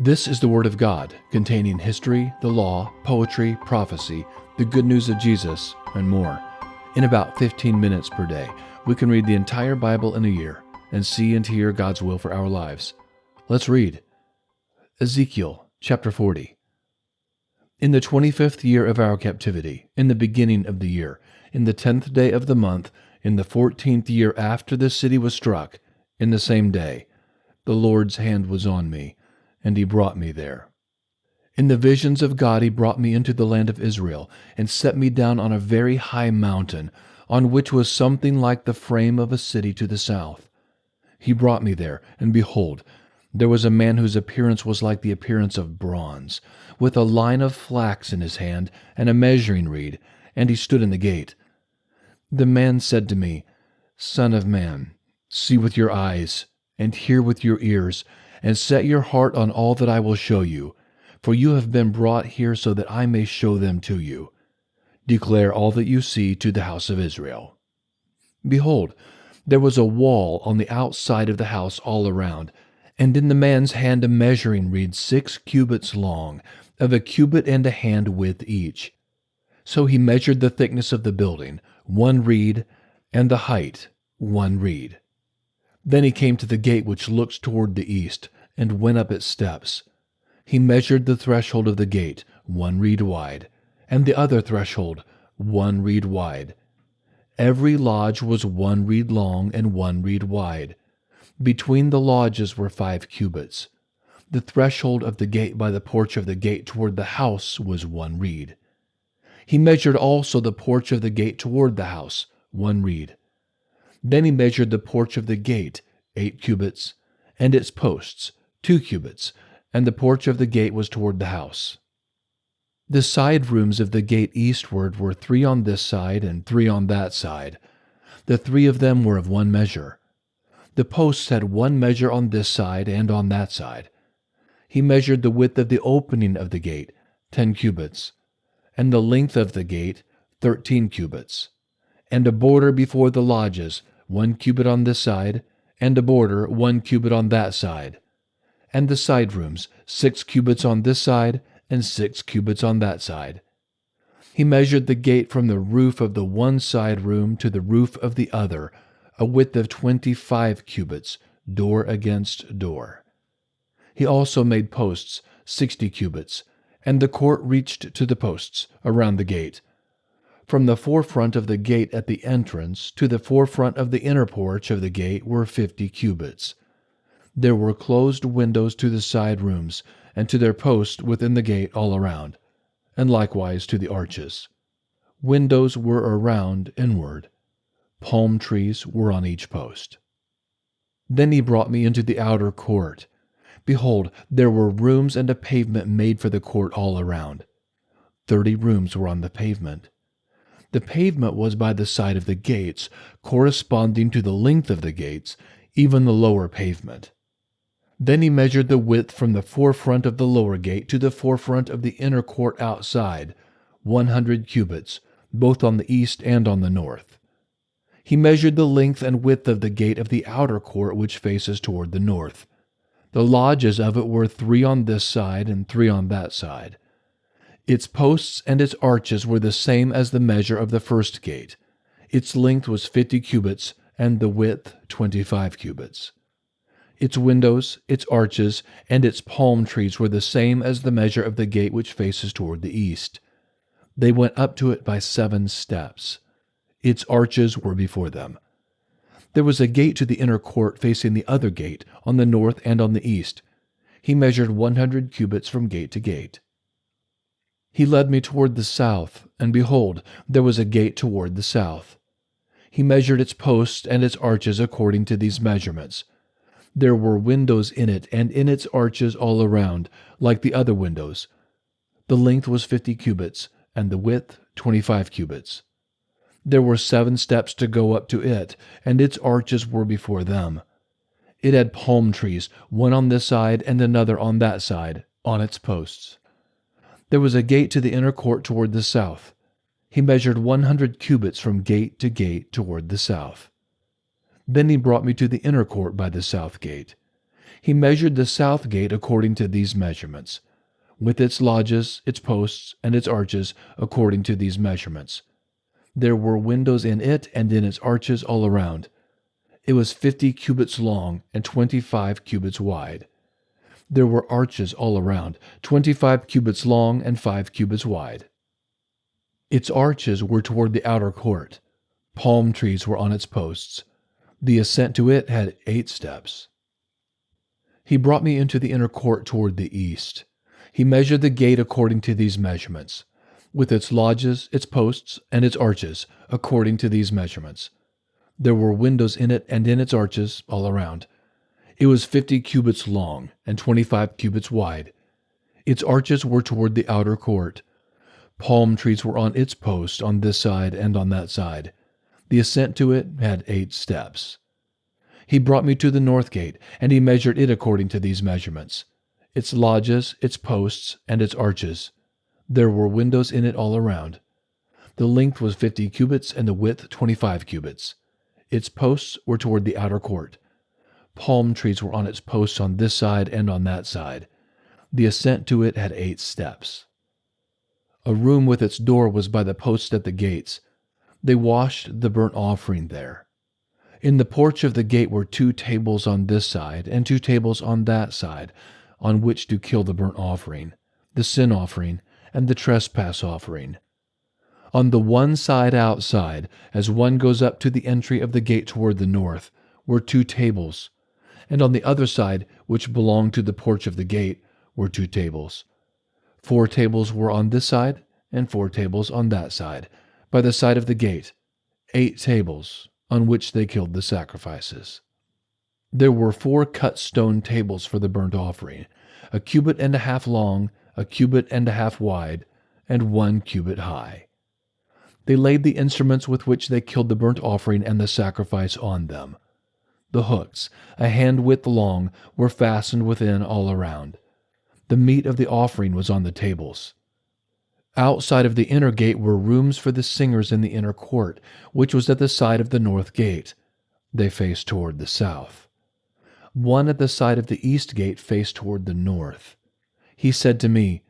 This is the Word of God, containing history, the law, poetry, prophecy, the good news of Jesus, and more. In about 15 minutes per day, we can read the entire Bible in a year and see and hear God's will for our lives. Let's read. Ezekiel chapter 40. In the 25th year of our captivity, in the beginning of the year, in the 10th day of the month, in the 14th year after the city was struck, in the same day, the Lord's hand was on me, and he brought me there. In the visions of God he brought me into the land of Israel, and set me down on a very high mountain, on which was something like the frame of a city to the south. He brought me there, and behold, there was a man whose appearance was like the appearance of bronze, with a line of flax in his hand, and a measuring reed, and he stood in the gate. The man said to me, Son of man, see with your eyes, and hear with your ears, and set your heart on all that I will show you, for you have been brought here so that I may show them to you. Declare all that you see to the house of Israel. Behold, there was a wall on the outside of the house all around, and in the man's hand a measuring reed 6 cubits long, of a cubit and a hand width each. So he measured the thickness of the building, 1 reed, and the height, 1 reed. Then he came to the gate which looks toward the east, and went up its steps. He measured the threshold of the gate, 1 reed wide, and the other threshold, 1 reed wide. Every lodge was 1 reed long and 1 reed wide. Between the lodges were 5 cubits. The threshold of the gate by the porch of the gate toward the house was 1 reed. He measured also the porch of the gate toward the house, 1 reed. Then he measured the porch of the gate, 8 cubits, and its posts, 2 cubits, and the porch of the gate was toward the house. The side rooms of the gate eastward were 3 on this side and 3 on that side. The 3 of them were of 1 measure. The posts had 1 measure on this side and on that side. He measured the width of the opening of the gate, 10 cubits, and the length of the gate, 13 cubits, and a border before the lodges, 1 cubit on this side, and a border 1 cubit on that side, and the side rooms 6 cubits on this side, and 6 cubits on that side. He measured the gate from the roof of the one side room to the roof of the other, a width of 25 cubits, door against door. He also made posts 60 cubits, and the court reached to the posts around the gate. From the forefront of the gate at the entrance to the forefront of the inner porch of the gate were 50 cubits. There were closed windows to the side rooms, and to their posts within the gate all around, and likewise to the arches. Windows were around inward. Palm trees were on each post. Then he brought me into the outer court. Behold, there were rooms and a pavement made for the court all around. 30 rooms were on the pavement. The pavement was by the side of the gates, corresponding to the length of the gates, even the lower pavement. Then he measured the width from the forefront of the lower gate to the forefront of the inner court outside, 100 cubits, both on the east and on the north. He measured the length and width of the gate of the outer court which faces toward the north. The lodges of it were 3 on this side and 3 on that side. Its posts and its arches were the same as the measure of the first gate. Its length was 50 cubits, and the width 25 cubits. Its windows, its arches, and its palm trees were the same as the measure of the gate which faces toward the east. They went up to it by 7 steps. Its arches were before them. There was a gate to the inner court facing the other gate, on the north and on the east. He measured 100 cubits from gate to gate. He led me toward the south, and behold, there was a gate toward the south. He measured its posts and its arches according to these measurements. There were windows in it, and in its arches all around, like the other windows. The length was 50 cubits, and the width 25 cubits. There were 7 steps to go up to it, and its arches were before them. It had palm trees, one on this side and another on that side, on its posts. There was a gate to the inner court toward the south. He measured 100 cubits from gate to gate toward the south. Then he brought me to the inner court by the south gate. He measured the south gate according to these measurements, with its lodges, its posts, and its arches according to these measurements. There were windows in it and in its arches all around. It was 50 cubits long and 25 cubits wide. There were arches all around, 25 cubits long and 5 cubits wide. Its arches were toward the outer court. Palm trees were on its posts. The ascent to it had 8 steps. He brought me into the inner court toward the east. He measured the gate according to these measurements, with its lodges, its posts, and its arches, according to these measurements. There were windows in it and in its arches all around. It was 50 cubits long and 25 cubits wide. Its arches were toward the outer court. Palm trees were on its posts on this side and on that side. The ascent to it had 8 steps. He brought me to the north gate, and he measured it according to these measurements, its lodges, its posts, and its arches. There were windows in it all around. The length was 50 cubits and the width 25 cubits. Its posts were toward the outer court. Palm trees were on its posts on this side and on that side. The ascent to it had 8 steps. A room with its door was by the posts at the gates. They washed the burnt offering there. In the porch of the gate were 2 tables on this side and 2 tables on that side, on which to kill the burnt offering, the sin offering, and the trespass offering. On the one side outside, as one goes up to the entry of the gate toward the north, were 2 tables, and on the other side, which belonged to the porch of the gate, were 2 tables. 4 tables were on this side, and 4 tables on that side, by the side of the gate, 8 tables, on which they killed the sacrifices. There were 4 cut stone tables for the burnt offering, 1.5 cubits long, 1.5 cubits wide, and 1 cubit high. They laid the instruments with which they killed the burnt offering and the sacrifice on them. The hooks, 1 hand-width long, were fastened within all around. The meat of the offering was on the tables. Outside of the inner gate were rooms for the singers in the inner court, which was at the side of the north gate. They faced toward the south. One at the side of the east gate faced toward the north. He said to me,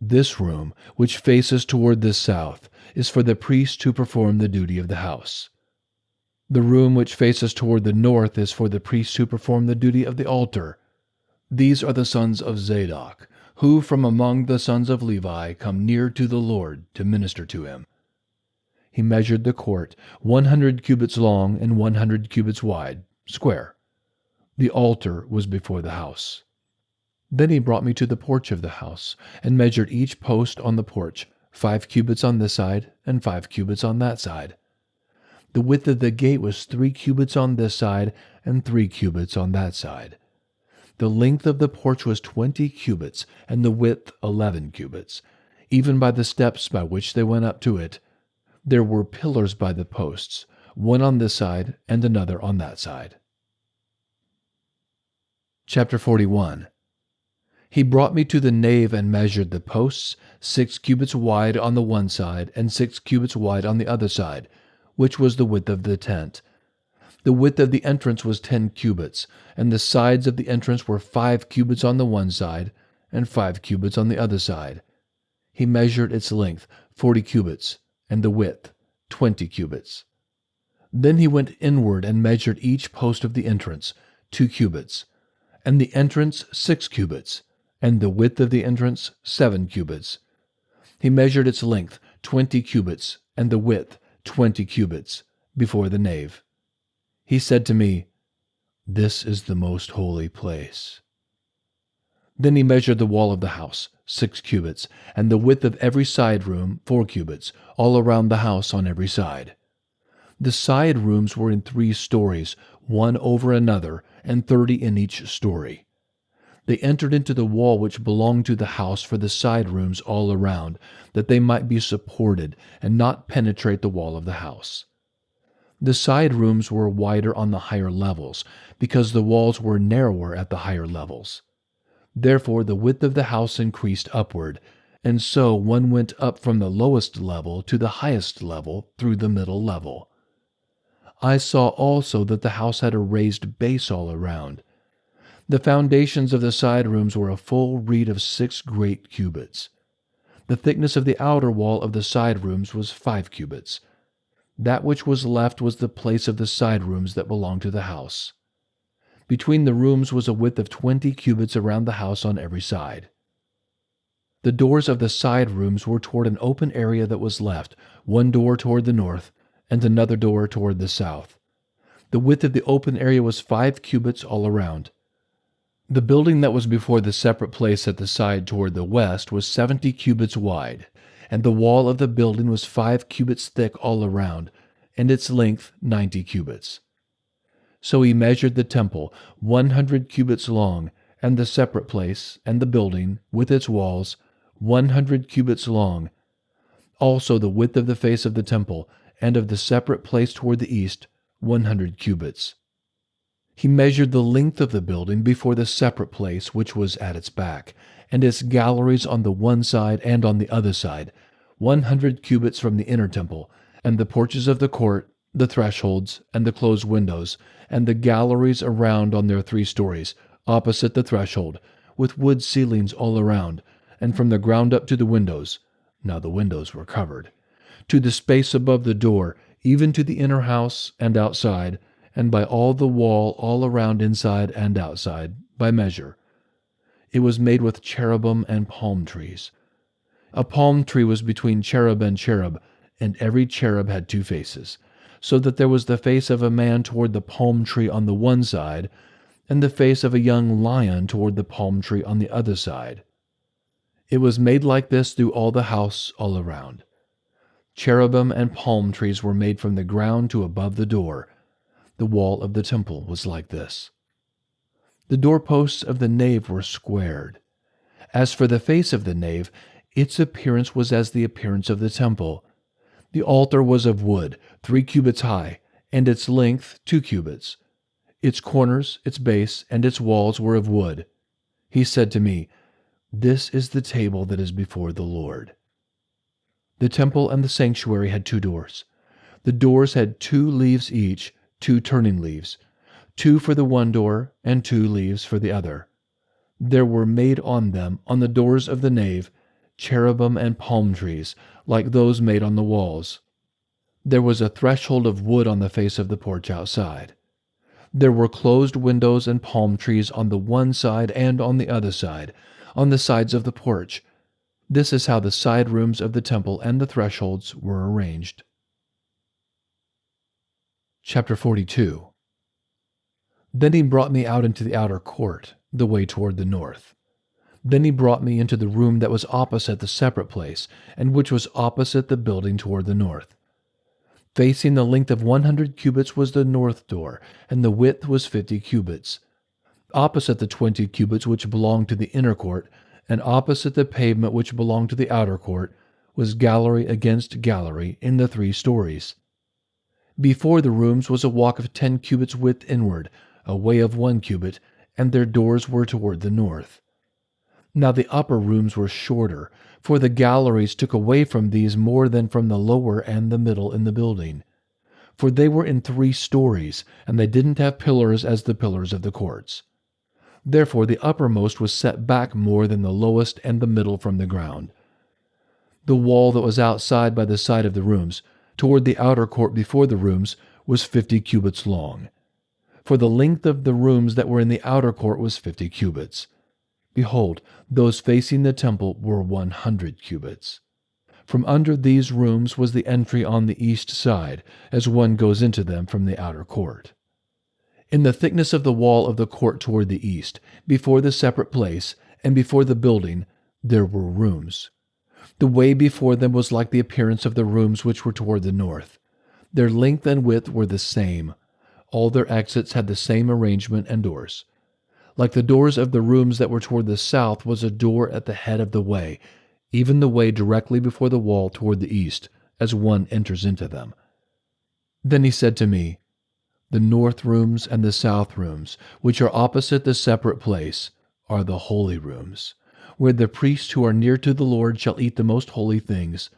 "This room, which faces toward the south, is for the priests who perform the duty of the house. The room which faces toward the north is for the priests who perform the duty of the altar. These are the sons of Zadok, who from among the sons of Levi come near to the Lord to minister to him." He measured the court, 100 cubits long and 100 cubits wide, square. The altar was before the house. Then he brought me to the porch of the house, and measured each post on the porch, 5 cubits on this side and 5 cubits on that side. The width of the gate was 3 cubits on this side and 3 cubits on that side. The length of the porch was 20 cubits, and the width 11 cubits, even by the steps by which they went up to it. There were pillars by the posts, one on this side and another on that side. Chapter 41. He brought me to the nave and measured the posts, 6 cubits wide on the one side and 6 cubits wide on the other side, which was the width of the tent. The width of the entrance was 10 cubits, and the sides of the entrance were 5 cubits on the one side and 5 cubits on the other side. He measured its length, 40 cubits, and the width, 20 cubits. Then he went inward and measured each post of the entrance, 2 cubits, and the entrance 6 cubits, and the width of the entrance 7 cubits. He measured its length, 20 cubits, and the width, 20 cubits, before the nave. He said to me, "This is the most holy place." Then he measured the wall of the house, 6 cubits, and the width of every side room 4 cubits, all around the house on every side. The side rooms were in 3 stories, one over another, and 30 in each story. They entered into the wall which belonged to the house for the side rooms all around, that they might be supported and not penetrate the wall of the house. The side rooms were wider on the higher levels, because the walls were narrower at the higher levels. Therefore the width of the house increased upward, and so one went up from the lowest level to the highest level through the middle level. I saw also that the house had a raised base all around. The foundations of the side rooms were a full reed of 6 great cubits. The thickness of the outer wall of the side rooms was 5 cubits. That which was left was the place of the side rooms that belonged to the house. Between the rooms was a width of 20 cubits around the house on every side. The doors of the side rooms were toward an open area that was left, one door toward the north, and another door toward the south. The width of the open area was 5 cubits all around. The building that was before the separate place at the side toward the west was 70 cubits wide, and the wall of the building was 5 cubits thick all around, and its length 90 cubits. So he measured the temple 100 cubits long, and the separate place, and the building, with its walls, 100 cubits long. Also the width of the face of the temple, and of the separate place toward the east, 100 cubits. He measured the length of the building before the separate place which was at its back, and its galleries on the one side and on the other side, 100 cubits from the inner temple, and the porches of the court, the thresholds, and the closed windows, and the galleries around on their 3 stories, opposite the threshold, with wood ceilings all around, and from the ground up to the windows, now the windows were covered, to the space above the door, even to the inner house and outside, and by all the wall all around inside and outside, by measure. It was made with cherubim and palm trees. A palm tree was between cherub and cherub, and every cherub had 2 faces, so that there was the face of a man toward the palm tree on the one side, and the face of a young lion toward the palm tree on the other side. It was made like this through all the house all around. Cherubim and palm trees were made from the ground to above the door. The wall of the temple was like this. The doorposts of the nave were squared. As for the face of the nave, its appearance was as the appearance of the temple. The altar was of wood, 3 cubits high, and its length 2 cubits. Its corners, its base, and its walls were of wood. He said to me, "This is the table that is before the Lord." The temple and the sanctuary had 2 doors. The doors had 2 leaves each, 2 turning leaves, 2 for the one door, and 2 leaves for the other. There were made on them, on the doors of the nave, cherubim and palm trees, like those made on the walls. There was a threshold of wood on the face of the porch outside. There were closed windows and palm trees on the one side and on the other side, on the sides of the porch. This is how the side rooms of the temple and the thresholds were arranged. Chapter 42. Then he brought me out into the outer court, the way toward the north. Then he brought me into the room that was opposite the separate place, and which was opposite the building toward the north. Facing the length of 100 cubits was the north door, and the width was 50 cubits. Opposite the 20 cubits which belonged to the inner court, and opposite the pavement which belonged to the outer court, was gallery against gallery in the 3 stories. Before the rooms was a walk of 10 cubits width inward, a way of 1 cubit, and their doors were toward the north. Now the upper rooms were shorter, for the galleries took away from these more than from the lower and the middle in the building. For they were in 3 stories, and they didn't have pillars as the pillars of the courts. Therefore the uppermost was set back more than the lowest and the middle from the ground. The wall that was outside by the side of the rooms, toward the outer court before the rooms, was 50 cubits long. For the length of the rooms that were in the outer court was 50 cubits. Behold, those facing the temple were 100 cubits. From under these rooms was the entry on the east side, as one goes into them from the outer court. In the thickness of the wall of the court toward the east, before the separate place, and before the building, there were rooms. The way before them was like the appearance of the rooms which were toward the north. Their length and width were the same. All their exits had the same arrangement and doors. Like the doors of the rooms that were toward the south was a door at the head of the way, even the way directly before the wall toward the east, as one enters into them. Then he said to me, "The north rooms and the south rooms, which are opposite the separate place, are the holy rooms, where the priests who are near to the Lord shall eat the most holy things.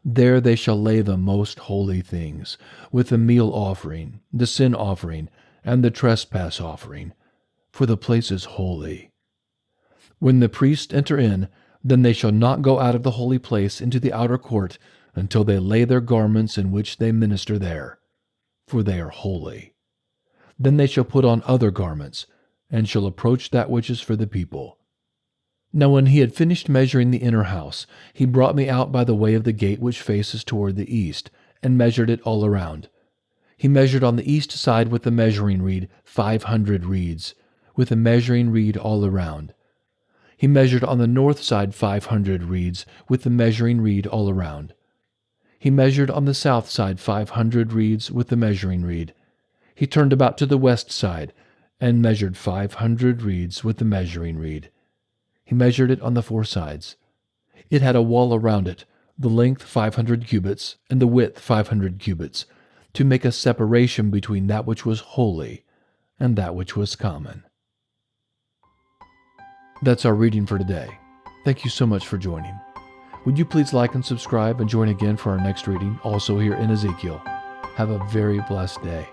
There they shall lay the most holy things, with the meal offering, the sin offering, and the trespass offering. for the place is holy. When the priests enter in, then they shall not go out of the holy place into the outer court until they lay their garments in which they minister there, for they are holy. Then they shall put on other garments, and shall approach that which is for the people. Now when he had finished measuring the inner house, he brought me out by the way of the gate which faces toward the east, and measured it all around. He measured on the east side with the measuring reed 500 reeds, with a measuring reed all around. He measured on the north side 500 reeds, with the measuring reed all around. He measured on the south side 500 reeds with the measuring reed. He turned about to the west side, and measured 500 reeds with the measuring reed. He measured it on the four sides. It had a wall around it, the length 500 cubits, and the width 500 cubits, to make a separation between that which was holy and that which was common. That's our reading for today. Thank you so much for joining. Would you please like and subscribe and join again for our next reading, also here in Ezekiel. Have a very blessed day.